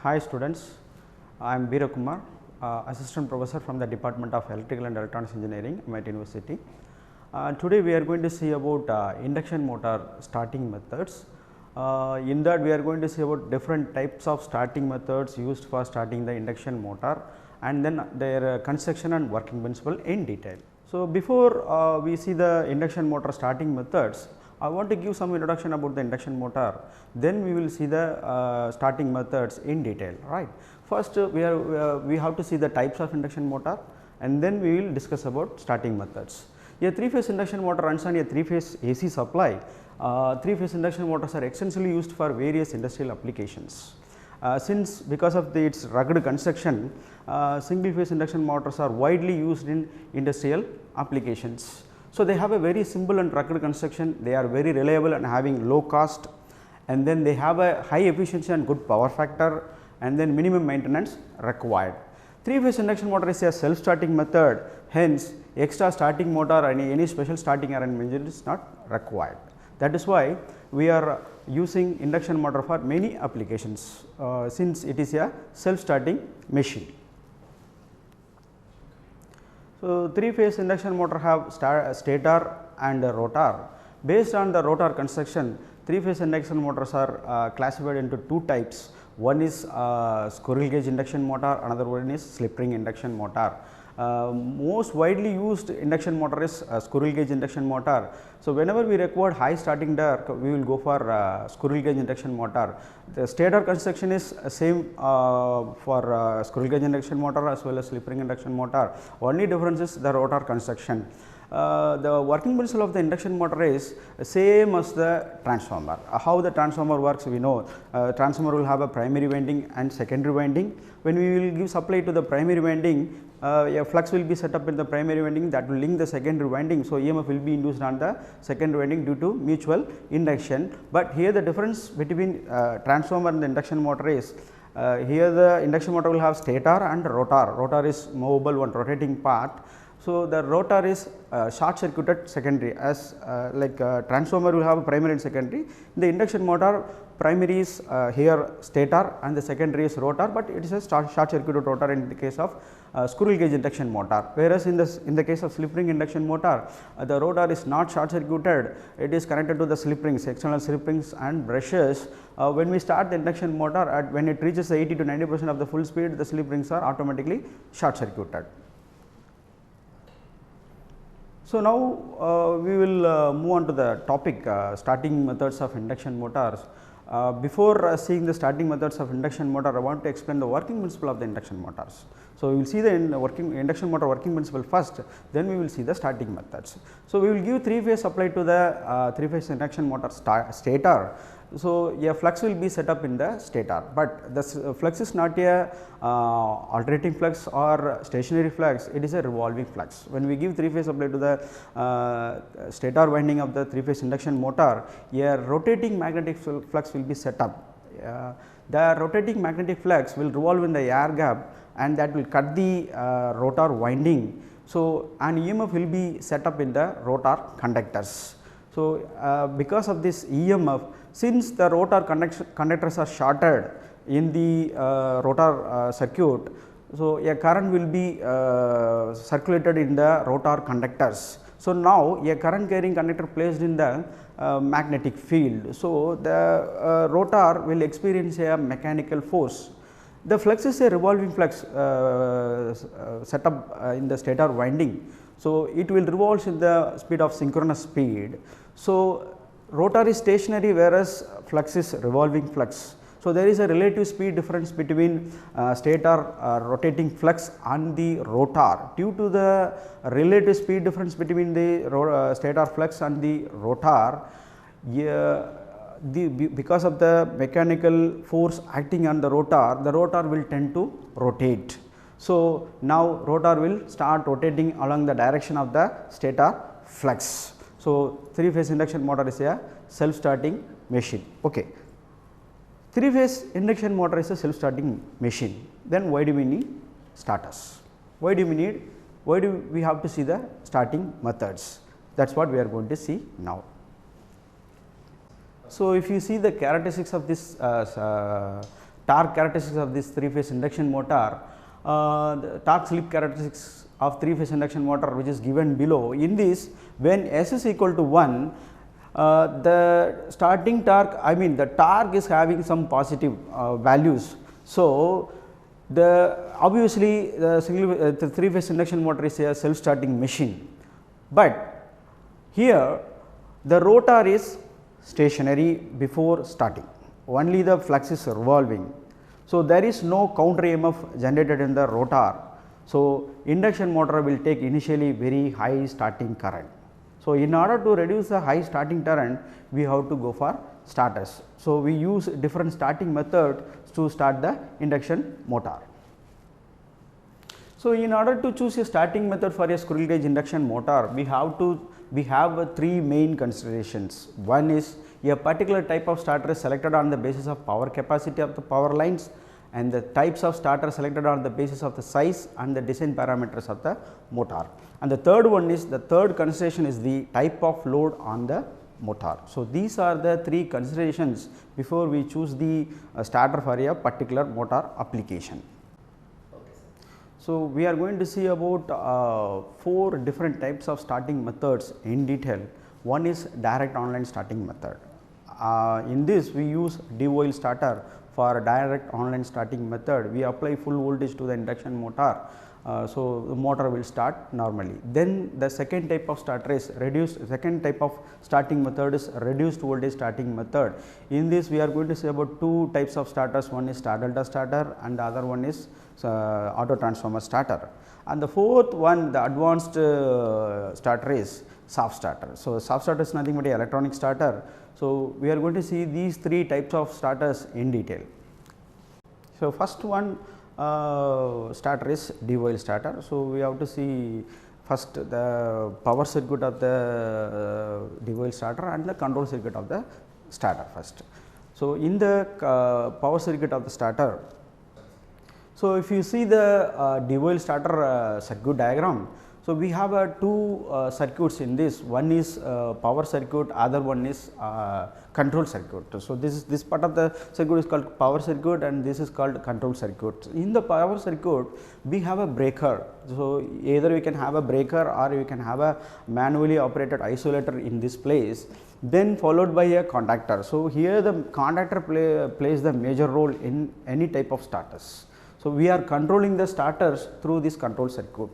Hi students, I am Veera Kumar, Assistant Professor from the Department of Electrical and Electronics Engineering, MIT University. Today we are going to see about induction motor starting methods. In that we are going to see about different types of starting methods used for starting the induction motor and then their construction and working principle in detail. So, before we see the induction motor starting methods, I want to give some introduction about the induction motor, then we will see the starting methods in detail, right. First we have to see the types of induction motor and then we will discuss about starting methods. A 3-phase induction motor runs on a 3-phase AC supply. 3-phase induction motors are extensively used for various industrial applications. Since because of its rugged construction, single phase induction motors are widely used in industrial applications. So, they have a very simple and rugged construction, they are very reliable and having low cost, and then they have a high efficiency and good power factor, and then minimum maintenance required. 3-phase induction motor is a self starting method, hence extra starting motor and any special starting arrangement is not required. That is why we are using induction motor for many applications, since it is a self starting machine. So, 3-phase induction motor have stator and rotor. Based on the rotor construction, 3-phase induction motors are classified into 2 types. One is squirrel cage induction motor, another one is slip ring induction motor. Most widely used induction motor is squirrel cage induction motor. So, whenever we require high starting torque, we will go for squirrel cage induction motor. The stator construction is same for squirrel cage induction motor as well as slip ring induction motor. Only difference is the rotor construction. The working principle of the induction motor is same as the transformer. How the transformer works, we know transformer will have a primary winding and secondary winding. When we will give supply to the primary winding, a flux will be set up in the primary winding that will link the secondary winding. So, EMF will be induced on the secondary winding due to mutual induction, but here the difference between transformer and the induction motor is here the induction motor will have stator and rotor. Rotor is movable one rotating part. So, the rotor is short circuited secondary, as like transformer will have a primary and secondary. The induction motor primary is here stator and the secondary is rotor, but it is a short circuited rotor in the case of squirrel cage induction motor. Whereas, in the case of slip ring induction motor, the rotor is not short circuited, it is connected to the slip rings, external slip rings and brushes. When we start the induction motor, when it reaches 80 to 90% of the full speed, the slip rings are automatically short circuited. So, now we will move on to the topic starting methods of induction motors. Before seeing the starting methods of induction motor, I want to explain the working principle of the induction motors. So, we will see the induction motor working principle first, then we will see the starting methods. So, we will give 3-phase supply to the 3-phase induction motor stator. So, a flux will be set up in the stator, but the flux is not a alternating flux or stationary flux, it is a revolving flux. When we give 3-phase supply to the stator winding of the 3-phase induction motor, a rotating magnetic flux will be set up. The rotating magnetic flux will revolve in the air gap and that will cut the rotor winding. So, an EMF will be set up in the rotor conductors. So, because of this EMF, since the rotor conductors are shorted in the rotor circuit, so a current will be circulated in the rotor conductors. So, now a current carrying conductor placed in the magnetic field. So, the rotor will experience a mechanical force. The flux is a revolving flux set up in the stator winding. So, it will revolve in the speed of synchronous speed. So, rotor is stationary whereas flux is revolving flux. So, there is a relative speed difference between stator rotating flux and the rotor. Due to the relative speed difference between the stator flux and the rotor, because of the mechanical force acting on the rotor will tend to rotate. So, now rotor will start rotating along the direction of the stator flux. So, 3-phase induction motor is a self starting machine. Okay. 3-phase induction motor is a self starting machine. Then why do we need starters? Why do we have to see the starting methods? That is what we are going to see now. So, if you see the characteristics of this torque characteristics of this 3-phase induction motor, the torque slip characteristics of 3-phase induction motor which is given below. In this, when S is equal to 1, the starting torque, I mean the torque is having some positive values. So, obviously the 3-phase induction motor is a self starting machine, but here the rotor is stationary before starting, only the flux is revolving. So, there is no counter EMF generated in the rotor. So, induction motor will take initially very high starting current. So, in order to reduce the high starting current, we have to go for starters. So, we use different starting methods to start the induction motor. So, in order to choose a starting method for a squirrel cage induction motor, we have 3 main considerations. One is a particular type of starter is selected on the basis of power capacity of the power lines, and the types of starter selected on the basis of the size and the design parameters of the motor. And the third one is, the third consideration is the type of load on the motor. So, these are the 3 considerations before we choose the starter for a particular motor application. So, we are going to see about 4 different types of starting methods in detail. One is direct online starting method. In this, we use D-oil starter. For direct online starting method, we apply full voltage to the induction motor. So, the motor will start normally. Then the second type of starter is second type of starting method is reduced voltage starting method. In this, we are going to see about 2 types of starters. One is star delta starter and the other one is auto transformer starter. And the fourth one, the advanced starter is soft starter. So, soft starter is nothing but an electronic starter. So, we are going to see these 3 types of starters in detail. So, first one starter is D-oil starter. So, we have to see first the power circuit of the D-oil starter and the control circuit of the starter first. So, in the power circuit of the starter, so if you see the D-oil starter circuit diagram, so we have 2 circuits in this. One is power circuit, other one is control circuit. So, this part of the circuit is called power circuit and this is called control circuit. In the power circuit, we have a breaker. So, either we can have a breaker or we can have a manually operated isolator in this place, then followed by a contactor. So, here the contactor plays the major role in any type of starters. So, we are controlling the starters through this control circuit.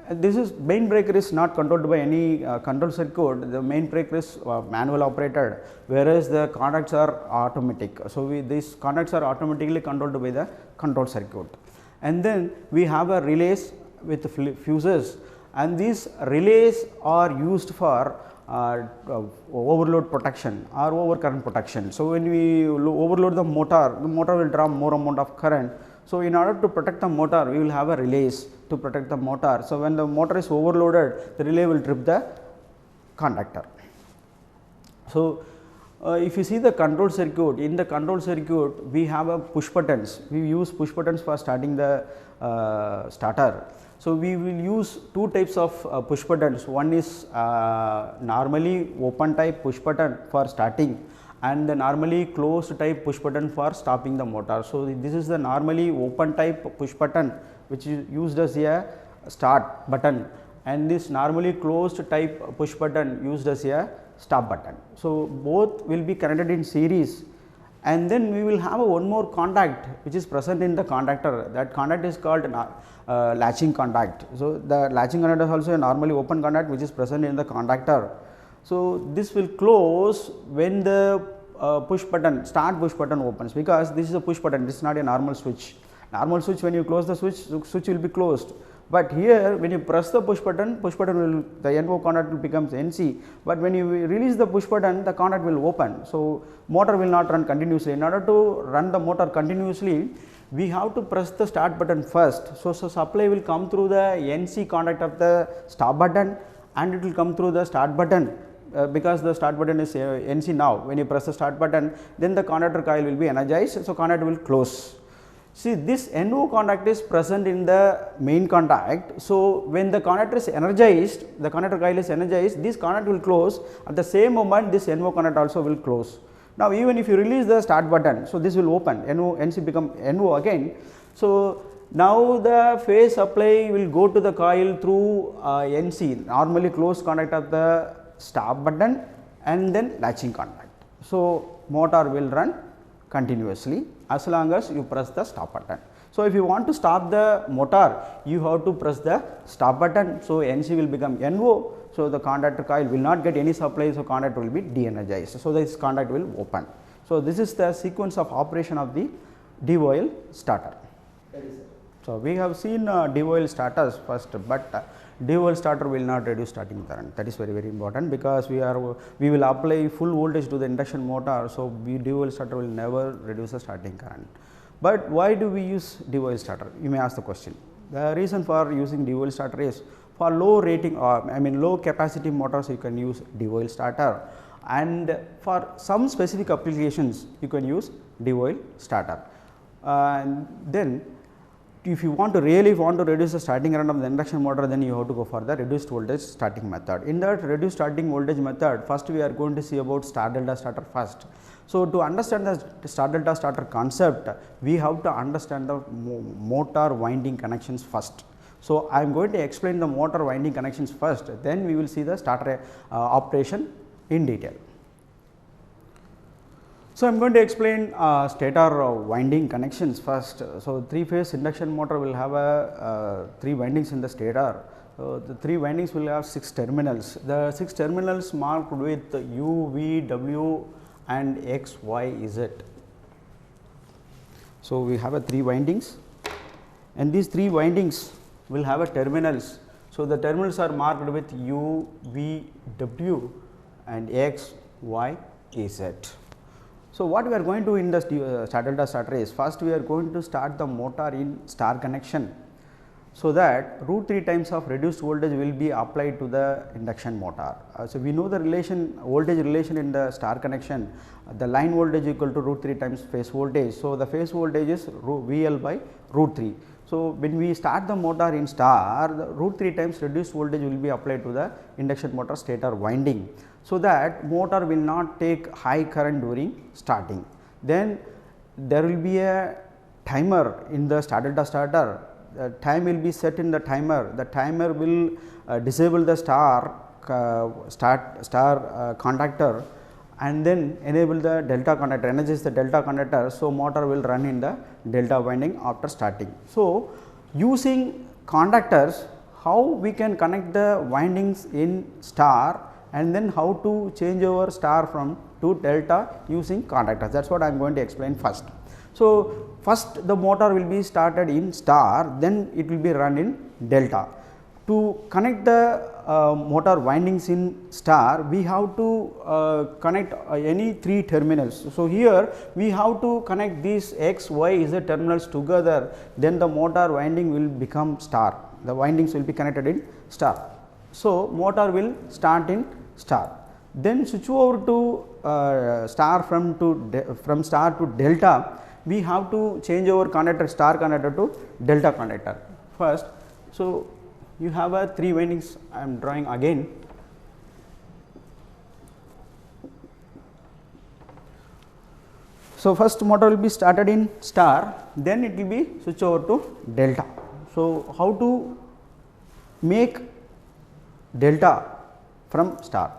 This is main breaker is not controlled by any control circuit. The main breaker is manual operated, whereas the contacts are automatic. So, these contacts are automatically controlled by the control circuit. And then we have a relays with fuses, and these relays are used for overload protection or overcurrent protection. So, when we overload the motor will draw more amount of current. So, in order to protect the motor, we will have a relays to protect the motor. So, when the motor is overloaded, the relay will trip the contactor. So, if you see the control circuit, in the control circuit, we have a push buttons. We use push buttons for starting the starter. So, we will use 2 types of push buttons. One is normally open type push button for starting, and the normally closed type push button for stopping the motor. So, this is the normally open type push button which is used as a start button, and this normally closed type push button used as a stop button. So, both will be connected in series, and then we will have one more contact which is present in the contactor. That contact is called latching contact. So, the latching contact is also a normally open contact which is present in the contactor. So, this will close when the push button, start push button opens, because this is a push button, this is not a normal switch. Normal switch, when you close the switch will be closed, but here when you press the push button will, the NO contact will becomes NC, but when you release the push button, the contact will open. So, motor will not run continuously. In order to run the motor continuously, we have to press the start button first. So, supply will come through the NC contact of the stop button, and it will come through the start button. Because the start button is NC now, when you press the start button, then the contactor coil will be energized. So, contact will close. See, this NO contact is present in the main contact. So, when the contactor is energized, the contactor coil is energized, this contact will close. At the same moment, this NO contact also will close. Now, even if you release the start button, so this will open, NC become NO again. So, now the phase supply will go to the coil through NC, normally closed contact of the start button and then latching contact. So, motor will run continuously as long as you press the stop button. So, if you want to stop the motor, you have to press the stop button. So, NC will become NO. So, the contactor coil will not get any supply. So, contactor will be de-energized. So, this contact will open. So, this is the sequence of operation of the DOL starter. So, we have seen DOL starters first, but DOL starter will not reduce starting current. That is very important, because we will apply full voltage to the induction motor. So, DOL starter will never reduce the starting current. But why do we use DOL starter? You may ask the question. The reason for using DOL starter is for low rating, or low capacity motors you can use DOL starter, and for some specific applications you can use DOL starter. And then if you really want to reduce the starting current of the induction motor, then you have to go for the reduced voltage starting method. In that reduced starting voltage method, first we are going to see about star delta starter first. So, to understand the star delta starter concept, we have to understand the motor winding connections first. So, I am going to explain the motor winding connections first, then we will see the starter operation in detail. So, I am going to explain stator winding connections first. So, 3-phase induction motor will have 3 windings in the stator. The 3 windings will have 6 terminals. The 6 terminals marked with U, V, W and X, Y, Z. So, we have 3 windings, and these 3 windings will have terminals. So, the terminals are marked with U, V, W and X, Y, Z. So, what we are going to do in the star delta starter is, first we are going to start the motor in star connection, so that root 3 times of reduced voltage will be applied to the induction motor. So, we know the voltage relation in the star connection, the line voltage equal to root 3 times phase voltage. So, the phase voltage is VL by root 3. So, when we start the motor in star, the root 3 times reduced voltage will be applied to the induction motor stator winding, so that motor will not take high current during starting. Then there will be a timer in the star delta starter. The time will be set in the timer. The timer will disable the star contactor and then enable the delta contactor, energize the delta contactor. So, motor will run in the delta winding after starting. So, using contactors, how we can connect the windings in star, and then how to change over star to delta using contactors. That is what I am going to explain first. So, first the motor will be started in star, then it will be run in delta. To connect the motor windings in star, we have to connect any 3 terminals. So, here we have to connect these X, Y, Z terminals together, then the motor winding will become star. The windings will be connected in star. So, motor will start in star, then switch over to star from star to delta. We have to change over conductor, star conductor to delta conductor first. So, you have 3 windings. I am drawing again. So, first motor will be started in star, then it will be switch over to delta. So, how to make delta from star?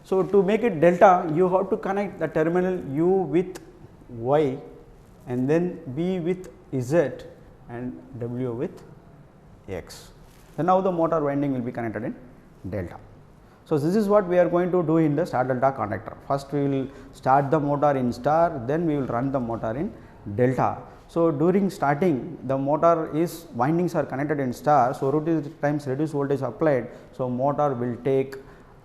So, to make it delta, you have to connect the terminal U with Y, and then B with Z and W with X. Then now the motor winding will be connected in delta. So, this is what we are going to do in the star delta contactor. First we will start the motor in star, then we will run the motor in delta. So, during starting the motor windings are connected in star. So, root 3 times reduced voltage applied. So, motor will take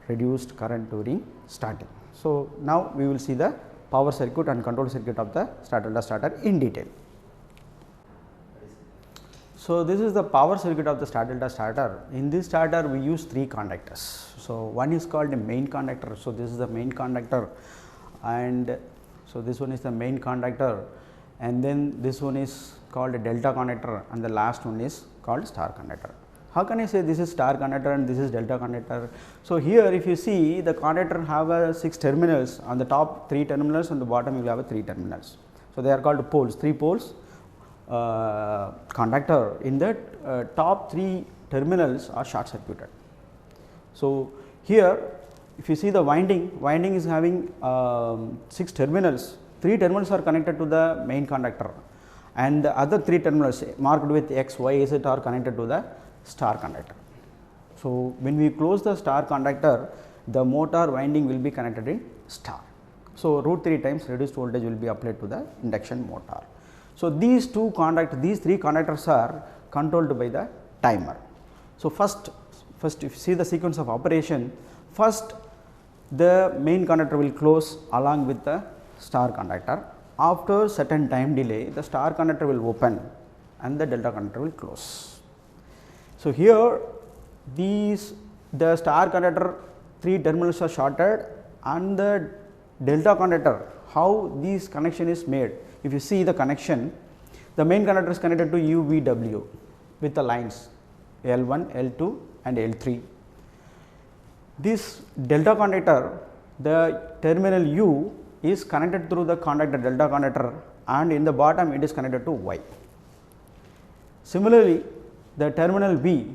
reduced current during starting. So, now we will see the power circuit and control circuit of the star delta starter in detail. So, this is the power circuit of the star delta starter. In this starter we use 3 conductors. So, one is called a main conductor. So, this is the main conductor, and so this one is the main conductor, and then this one is called a delta conductor, and the last one is called star conductor. How can I say this is star conductor and this is delta conductor? So, here if you see the conductor have a 6 terminals, on the top 3 terminals, on the bottom you will have a 3 terminals. So, they are called poles, 3 poles conductor. In that top 3 terminals are short circuited. So, here if you see the winding is having 6 terminals, 3 terminals are connected to the main conductor and the other 3 terminals marked with X, Y, Z are connected to the star conductor. So, when we close the star conductor, the motor winding will be connected in star. So, root 3 times reduced voltage will be applied to the induction motor. So, these 3 conductors are controlled by the timer. So, first if you see the sequence of operation, first the main conductor will close along with the star conductor. After certain time delay, the star conductor will open and the delta conductor will close. So, here the star conductor 3 terminals are shorted and the delta conductor, how this connection is made. If you see the connection, the main conductor is connected to UVW with the lines L1, L2 and L3. This delta conductor, the terminal U is connected through the conductor delta conductor and in the bottom it is connected to Y. Similarly, the terminal B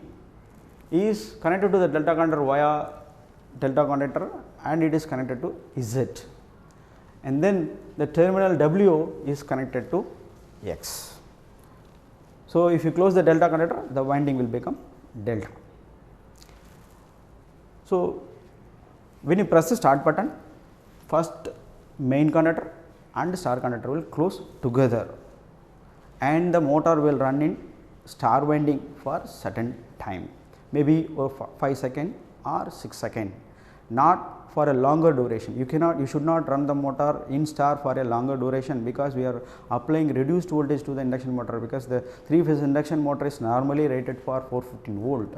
is connected to the delta conductor via delta conductor and it is connected to Z, and then the terminal W is connected to X. So, if you close the delta conductor, the winding will become delta. So, when you press the start button, first main conductor and star conductor will close together and the motor will run in star winding for certain time, maybe 5 seconds or 6 seconds, not for a longer duration. You should not run the motor in star for a longer duration, because we are applying reduced voltage to the induction motor, because the 3-phase induction motor is normally rated for 415 volt.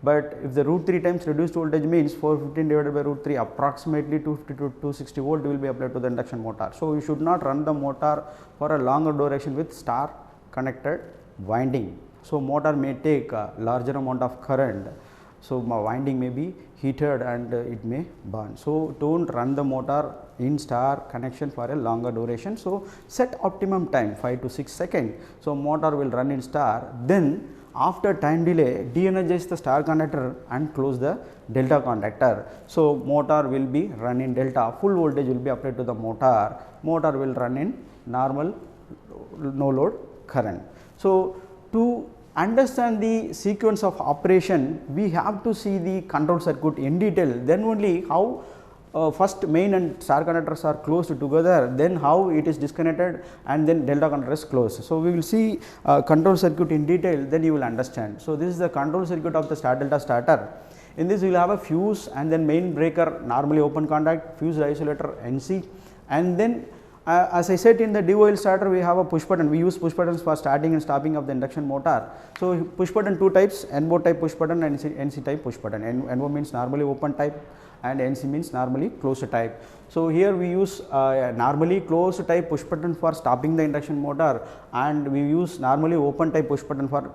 But if the root 3 times reduced voltage means 415 divided by root 3, approximately 250 to 260 volt will be applied to the induction motor. So, you should not run the motor for a longer duration with star connected winding. So, motor may take a larger amount of current. So, winding may be heated and it may burn. So, do not run the motor in star connection for a longer duration. So, set optimum time 5 to 6 seconds. So, motor will run in star, then after time delay de-energize the star conductor and close the delta conductor. So, motor will be run in delta, full voltage will be applied to the motor will run in normal no load current. So, to understand the sequence of operation, we have to see the control circuit in detail, then only how first main and star conductors are closed together, then how it is disconnected and then delta conductor is closed. So, we will see control circuit in detail, then you will understand. So, this is the control circuit of the star delta starter. In this we will have a fuse and then main breaker, normally open contact, fuse isolator NC, and then as I said, in the DOL starter we have a push button. We use push buttons for starting and stopping of the induction motor. So, push button 2 types, NO type push button and NC type push button. NO means normally open type and NC means normally closed type. So, here we use normally closed type push button for stopping the induction motor, and we use normally open type push button for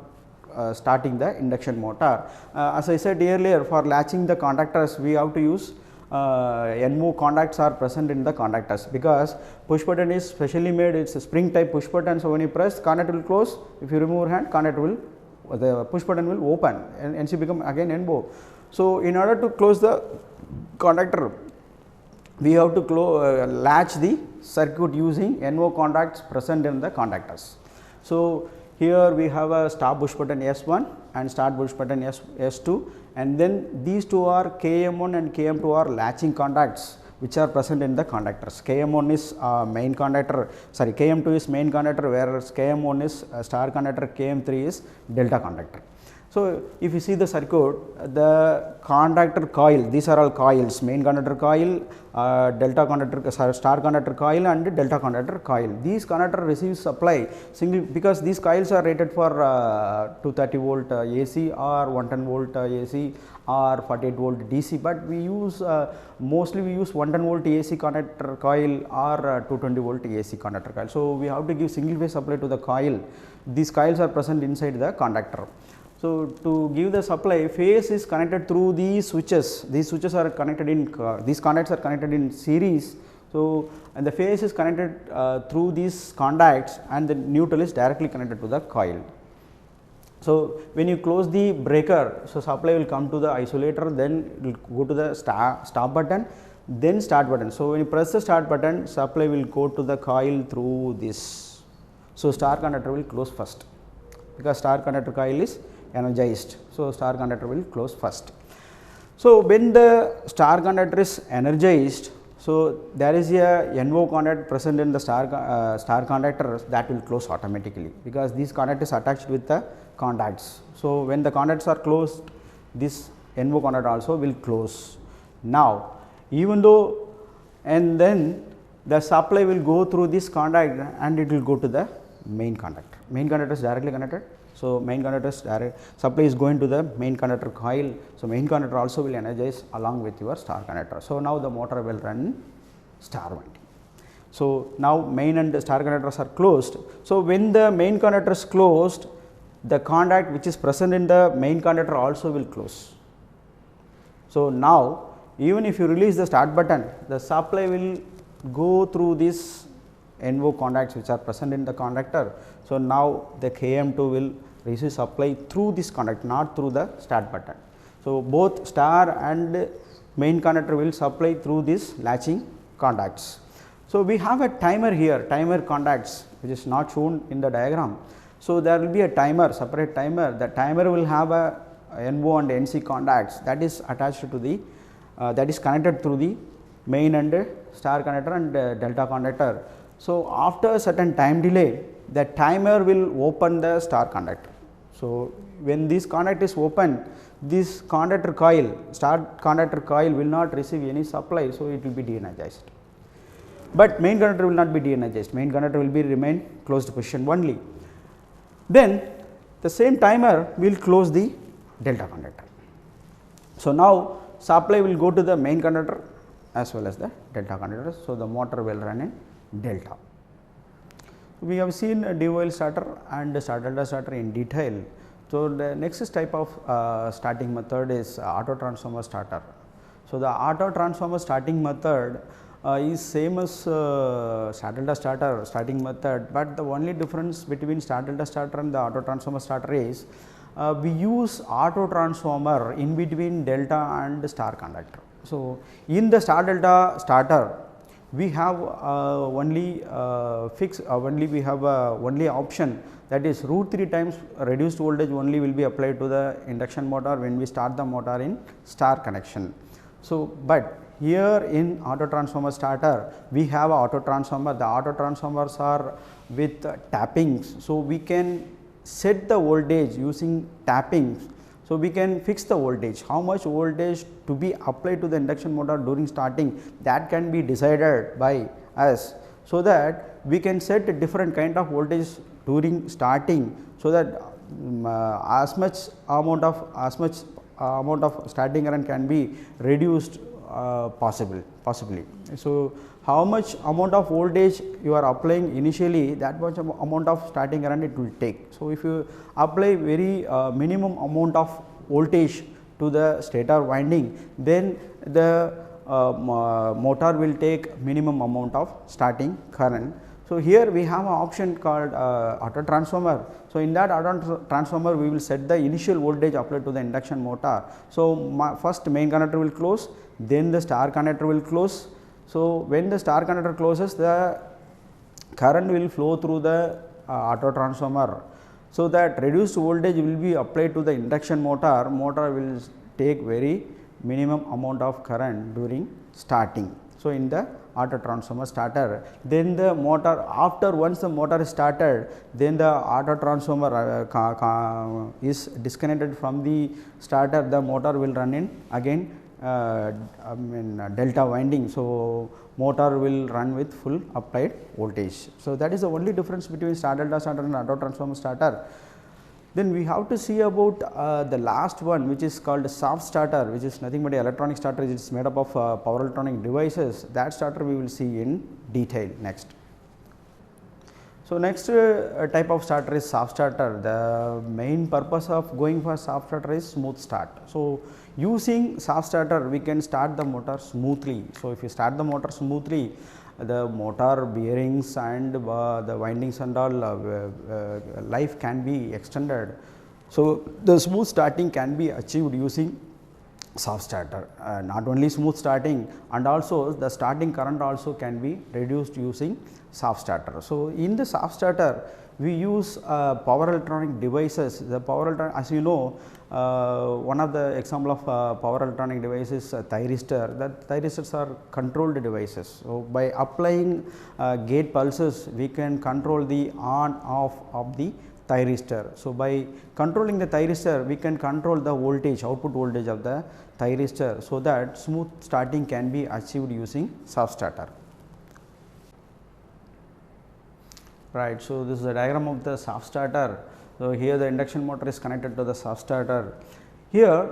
starting the induction motor. As I said earlier, for latching the contactors we have to use NO contacts are present in the contactors, because push button is specially made, it is a spring type push button. So, when you press, contact will close, if you remove your hand, contact will, the push button will open and NC become again NO. So, in order to close the contactor, we have to latch the circuit using NO contacts present in the contactors. So, here we have a stop push button S1 and start push button S2, and then these two are KM1 and KM2 are latching contacts which are present in the contactors. KM1 is main conductor, sorry, KM2 is main conductor, whereas KM1 is star conductor, KM3 is delta conductor. So, if you see the circuit, the conductor coil, these are all coils, main conductor coil, delta conductor, star conductor coil and delta conductor coil. These conductor receives supply single, because these coils are rated for 230 volt AC or 110 volt AC or 48 volt DC, but we use mostly we use 110 volt AC conductor coil or 220 volt AC conductor coil. So, we have to give single phase supply to the coil. These coils are present inside the conductor. So, to give the supply, phase is connected through these switches are connected in these contacts are connected in series. So, and the phase is connected through these contacts and the neutral is directly connected to the coil. So, when you close the breaker, so supply will come to the isolator, then it will go to the stop button, then start button. So, when you press the start button, supply will go to the coil through this. So, star conductor will close first, because star conductor coil is energized. So, star conductor will close first. So, when the star conductor is energized, so there is a NO contact present in the star conductor, that will close automatically, because these contact is attached with the contacts. So, when the contacts are closed, this NO contact also will close. Now, even though, and then the supply will go through this contact and it will go to the main conductor. Main conductor is directly connected. So, main conductor is direct, supply is going to the main conductor coil. So, main conductor also will energize along with your star conductor. So, now the motor will run star winding. So, now main and star conductors are closed. So, when the main conductor is closed, the contact which is present in the main conductor also will close. So, now even if you release the start button, the supply will go through this NO contacts which are present in the conductor. So, now the KM2 will receive supply through this contact, not through the start button. So, both star and main conductor will supply through this latching contacts. So, we have a timer here, timer contacts, which is not shown in the diagram. So, there will be a timer, separate timer. The timer will have a NO and NC contacts that is attached to the that is connected through the main and star conductor and delta conductor. So, after a certain time delay, the timer will open the star conductor. So, when this conductor is open, this conductor coil, star conductor coil will not receive any supply. So, it will be de-energized, but main conductor will not be de-energized, main conductor will be remain closed position only. Then the same timer will close the delta conductor. So, now supply will go to the main conductor as well as the delta conductor. So, the motor will run in delta. We have seen a DOL starter and star delta starter in detail. So, the next type of starting method is auto transformer starter. So, the auto transformer starting method is same as star delta starter starting method, but the only difference between star delta starter and the auto transformer starter is we use auto transformer in between delta and star conductor. So, in the star delta starter, we have only we have only option, that is √3 times reduced voltage only will be applied to the induction motor when we start the motor in star connection. So, but here in auto transformer starter, we have a auto transformer. The auto transformers are with tappings. So, we can set the voltage using tappings. So, we can fix the voltage, how much voltage to be applied to the induction motor during starting, that can be decided by us. So, that we can set a different kind of voltage during starting. So, that as much amount of starting current can be reduced possibly. So, how much amount of voltage you are applying initially, that much amount of starting current it will take. So, if you apply very minimum amount of voltage to the stator winding, then the motor will take minimum amount of starting current. So, here we have an option called auto transformer. So, in that auto transformer we will set the initial voltage applied to the induction motor. So, first main conductor will close, then the star conductor will close. So, when the star conductor closes, the current will flow through the auto transformer. So, that reduced voltage will be applied to the induction motor, motor will take very minimum amount of current during starting. So, in the auto transformer starter, then the motor, after once the motor is started, then the auto transformer is disconnected from the starter, the motor will run in again delta winding. So, motor will run with full applied voltage. So, that is the only difference between star delta starter and auto transformer starter. Then we have to see about the last one, which is called soft starter, which is nothing but electronic starter. It is made up of power electronic devices. That starter we will see in detail next. So, next type of starter is soft starter. The main purpose of going for soft starter is smooth start. So, using soft starter we can start the motor smoothly. So, if you start the motor smoothly, the motor bearings and the windings and all life can be extended. So, the smooth starting can be achieved using soft starter. Not only smooth starting, and also the starting current also can be reduced using soft starter. So, in the soft starter we use power electronic devices. The power electronic, as you know, one of the example of power electronic devices thyristor. That thyristors are controlled devices. So, by applying gate pulses we can control the on off of the thyristor. So, by controlling the thyristor we can control the voltage, output voltage of the thyristor, so that smooth starting can be achieved using soft starter. Right. So, this is a diagram of the soft starter. So, here the induction motor is connected to the soft starter. Here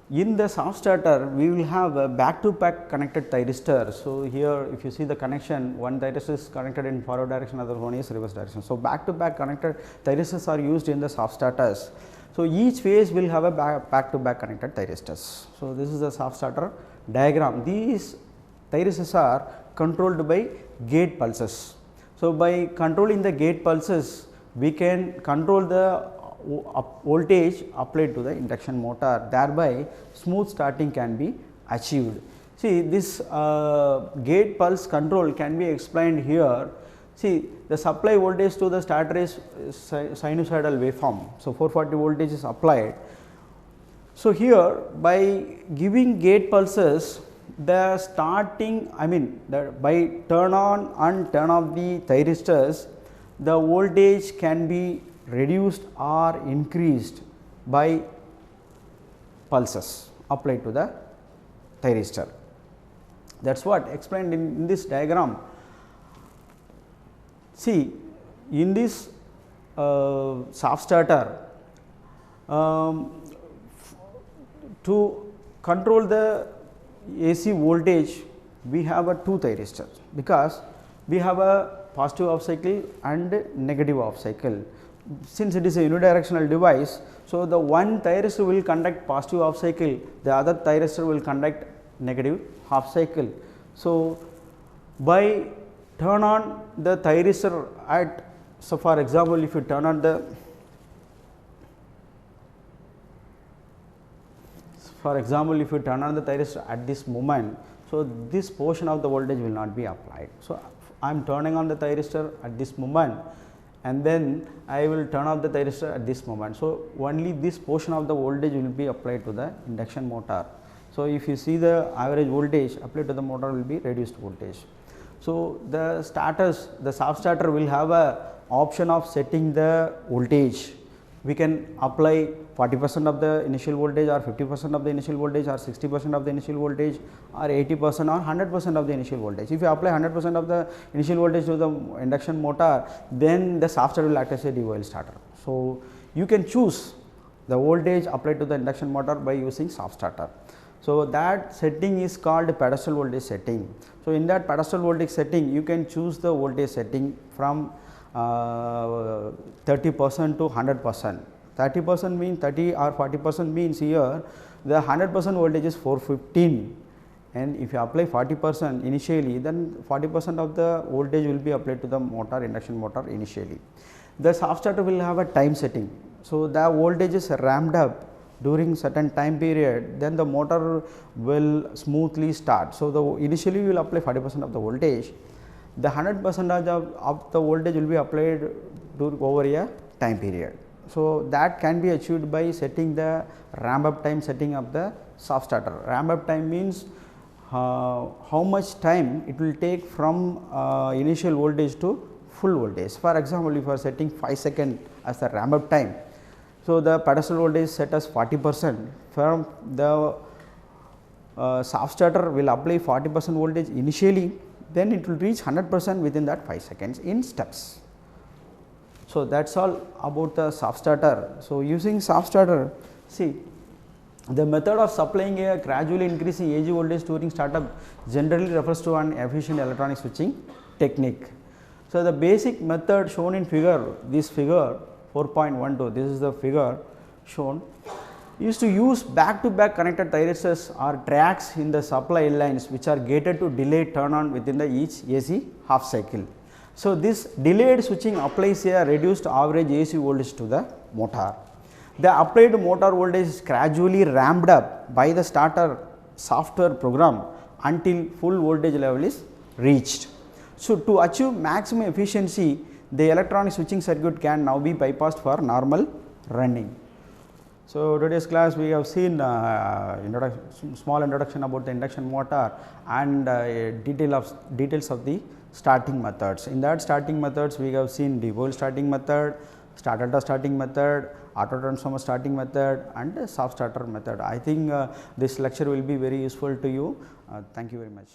in the soft starter we will have a back to back connected thyristor. So, here if you see the connection, one thyristor is connected in forward direction, other one is reverse direction. So, back to back connected thyristors are used in the soft starters. So, each phase will have a back to back connected thyristors. So, this is the soft starter diagram. These thyristors are controlled by gate pulses. So, by controlling the gate pulses we can control the voltage applied to the induction motor, thereby smooth starting can be achieved. See, this gate pulse control can be explained here. See, the supply voltage to the starter is sinusoidal waveform. So, 440 voltage is applied. So, here by giving gate pulses, the starting, by turn on and turn off the thyristors, the voltage can be reduced or increased by pulses applied to the thyristor. That is what explained in this diagram. See, in this soft starter, to control the AC voltage we have a two thyristors, because we have a positive off cycle and negative off cycle. Since it is a unidirectional device, so the one thyristor will conduct positive half cycle, the other thyristor will conduct negative half cycle. So, by turn on the thyristor at, so for example, if you turn on the, thyristor at this moment, so this portion of the voltage will not be applied. So, I am turning on the thyristor at this moment, and then I will turn off the thyristor at this moment. So, only this portion of the voltage will be applied to the induction motor. So, if you see the average voltage applied to the motor will be reduced voltage. So, the starters, the soft starter will have a option of setting the voltage. We can apply 40% of the initial voltage, or 50% of the initial voltage, or 60% of the initial voltage, or 80% or 100% of the initial voltage. If you apply 100% of the initial voltage to the induction motor, then the soft starter will act as a DOL starter. So, you can choose the voltage applied to the induction motor by using soft starter. So, that setting is called pedestal voltage setting. So, in that pedestal voltage setting you can choose the voltage setting from 30% to 100%. 30% means 30 or 40% means here the 100% voltage is 415, and if you apply 40% initially, then 40% of the voltage will be applied to the motor, induction motor initially. The soft starter will have a time setting. So, the voltage is ramped up during certain time period, then the motor will smoothly start. So, the initially we will apply 40% of the voltage, the 100% of the voltage will be applied over a time period. So, that can be achieved by setting the ramp up time setting of the soft starter. Ramp up time means how much time it will take from initial voltage to full voltage. For example, if you are setting 5 seconds as the ramp up time, so the pedestal voltage is set as 40%, from the soft starter will apply 40% voltage initially, then it will reach 100% within that 5 seconds in steps. So, that is all about the soft starter. So, using soft starter, see, the method of supplying a gradually increasing AC voltage during startup generally refers to an efficient electronic switching technique. So, the basic method shown in figure, this figure 4.12, this is the figure shown, is to use back to back connected thyristors or tracks in the supply lines which are gated to delayed turn on within the each AC half cycle. So, this delayed switching applies a reduced average AC voltage to the motor. The applied motor voltage is gradually ramped up by the starter software program until full voltage level is reached. So, to achieve maximum efficiency, the electronic switching circuit can now be bypassed for normal running. So, today's class we have seen small introduction about the induction motor and details of the starting methods. In that starting methods, we have seen DeVolt starting method, starter starting method, auto transformer starting method and soft starter method. I think this lecture will be very useful to you. Thank you very much.